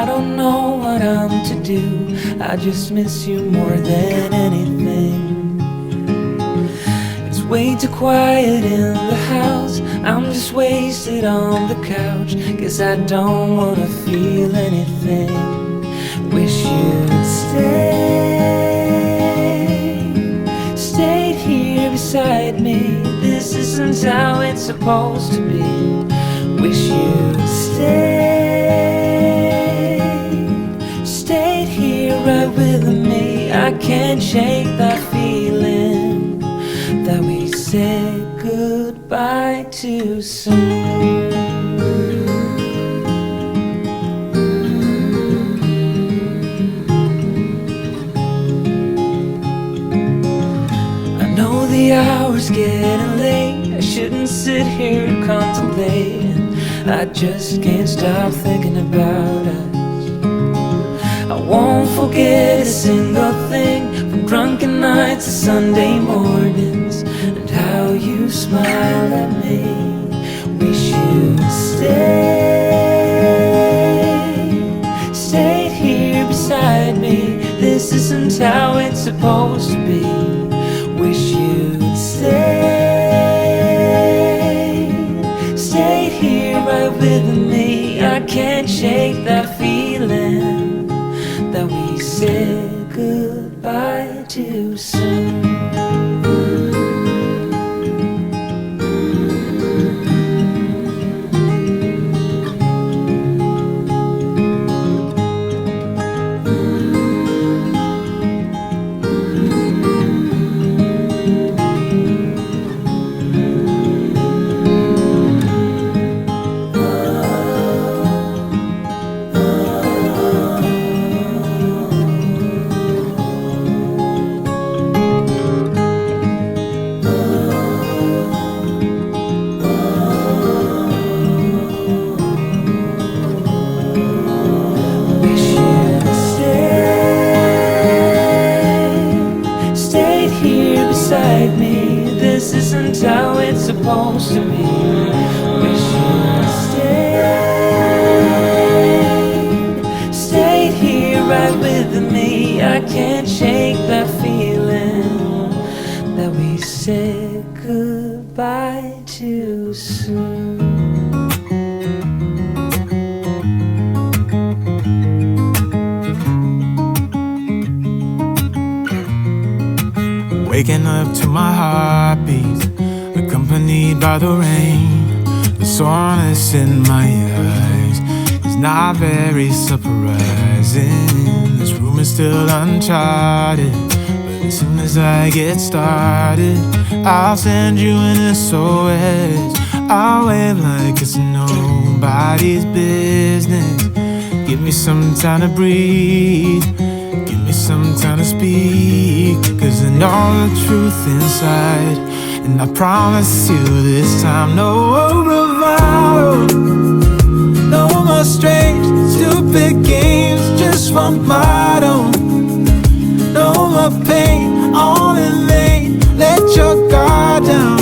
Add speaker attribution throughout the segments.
Speaker 1: I don't know what I'm to do. I just miss you more than anything. It's way too quiet in the house. I'm just wasted on the couch. Guess I don't wanna feel anything. Wish you'd stayed here beside me. This isn't how it's supposed to be. Wish you'd stayed here right with me. I can't shake that feeling that we said goodbye too soon. I know the hour's getting late. I shouldn't sit here and contemplate. I just can't stop thinking about us. I won't forget a single thing, from drunken nights to Sunday mornings, and how you smile at me. Wish you'd stayed here beside me. This isn't how it's supposed to be. Wish you'd stayed here right with me. I can't shake that feeling that we said goodbye too soon. How it's supposed to be. Wish you'd stayed here right with me. I can't shake that feeling that we said goodbye too soon.
Speaker 2: Waking up to my heartbeat, accompanied by the rain. The soreness in my eyes is not very surprising. This room is still uncharted, but as soon as I get started, I'll send you an SOS. I'll wave like it's nobody's business. Give me some time to breathe, give me some time to speak, 'cause I know the truth inside. And I promise you this time, no bravado, no more strange, stupid games, just one motto. No more pain, all in vain, let your guard down.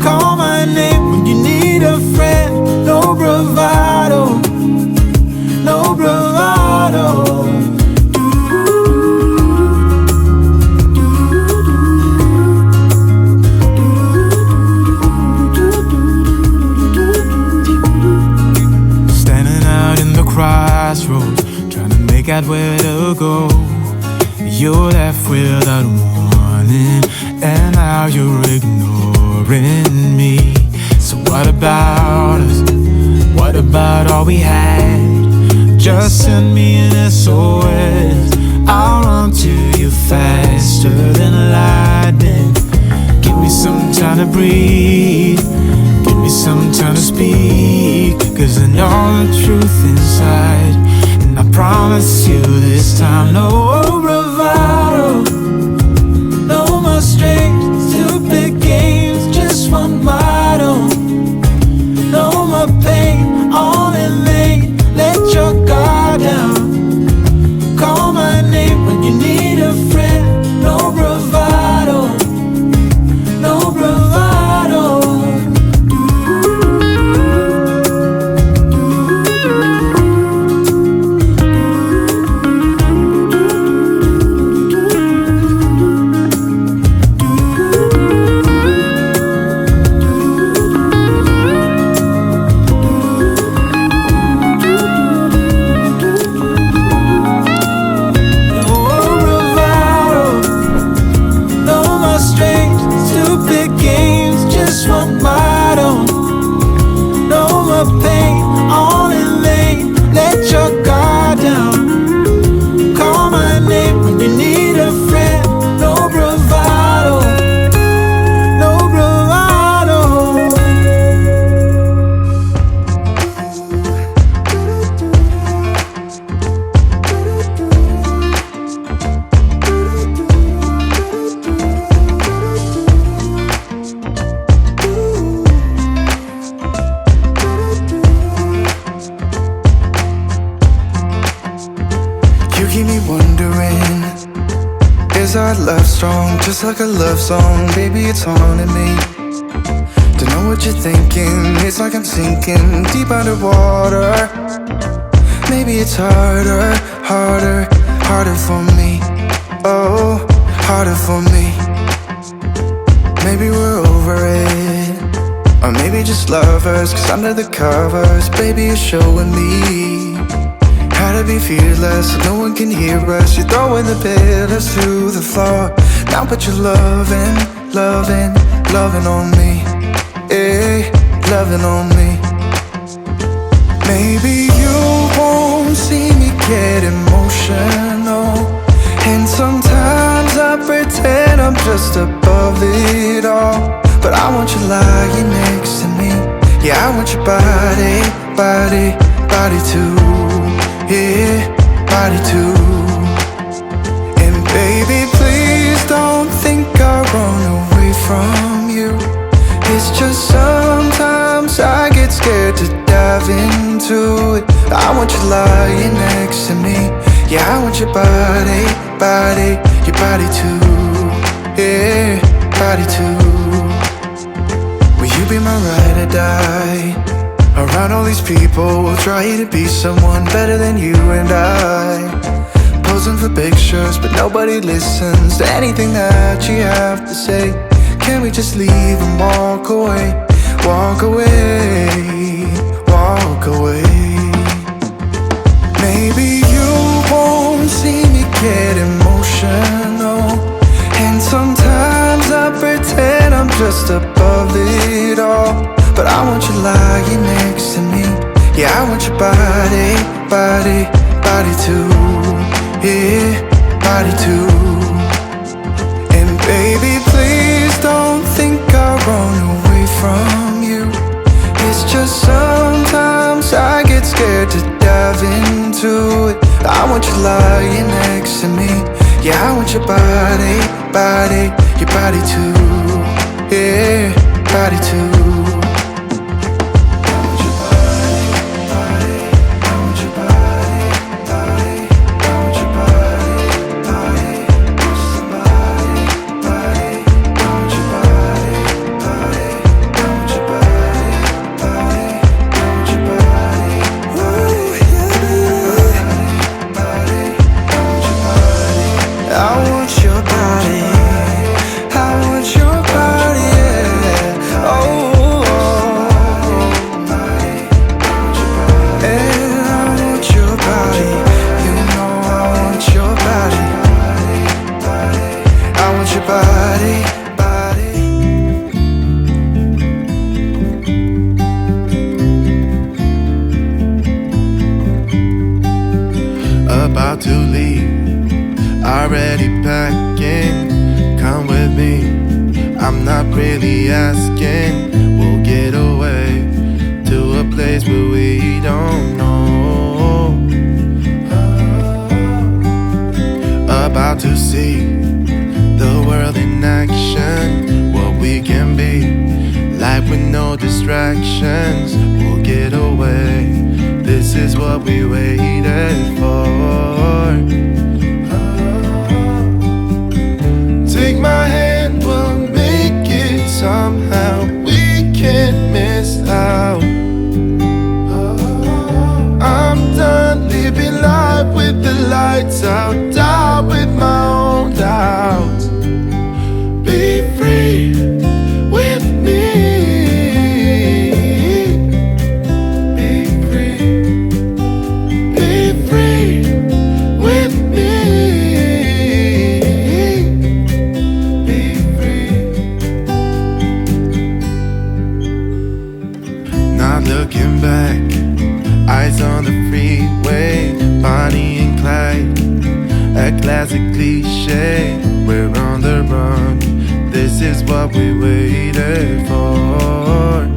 Speaker 2: Call my name when you need a friend, no bravado, no bravado. Crossroads, trying to make out where to go. You're left without warning, and now you're ignoring me. So what about us? What about all we had? Just send me an SOS. I'll run to you faster than lightning. Give me some time to breathe, give me some time to speak, 'cause I know the truth inside. And I promise you this time, no bravado, no more strange, stupid games, just one motto. No more pain, all in vain, let your guard down. Call my name when you need a friend, no bravado, no bravado.
Speaker 3: Just like a love song, baby, it's haunting me. Don't know what you're thinking, it's like I'm sinking deep underwater. Maybe it's harder, harder, harder for me. Oh, harder for me. Maybe we're over it, or maybe just lovers, cause under the covers, baby, you're showing me how to be fearless so no one can hear us. You're throwing the pillars through the floor. Now put your loving, loving, loving on me. Eh, loving on me. Maybe you won't see me get emotional, and sometimes I pretend I'm just above it all. But I want you lying next to me. Yeah, I want your body, body, body too. Yeah, body too. And baby, please don't think I run away from you. It's just sometimes I get scared to dive into it. I want you lying next to me. Yeah, I want your body, body, your body too. Yeah, body too. Will you be my ride or die? Around all these people, we'll try to be someone better than you and I. Posing for pictures, but nobody listens to anything that you have to say. Can we just leave and walk away? Walk away, walk away. Maybe you won't see me get emotional, and sometimes I pretend I'm just above it all. But I want you lying next to me. Yeah, I want your body, body, body too. Yeah, body too. And baby, please don't think I run away from you. It's just sometimes I get scared to dive into it. I want you lying next to me. Yeah, I want your body, body, your body too. Yeah, body too.
Speaker 4: About to leave, already packing. Come with me, I'm not really asking. We'll get away to a place where we don't know. About to see the world in action, what we can be, life with no distractions. We'll get away, this is what we waited for. Take my hand, we'll make it somehow. We can't miss out. I'm done living life with the lights out, down with my own doubts. Be free with me. Looking back, eyes on the freeway, Bonnie and Clyde, a classic cliche. We're on the run, this is what we waited for.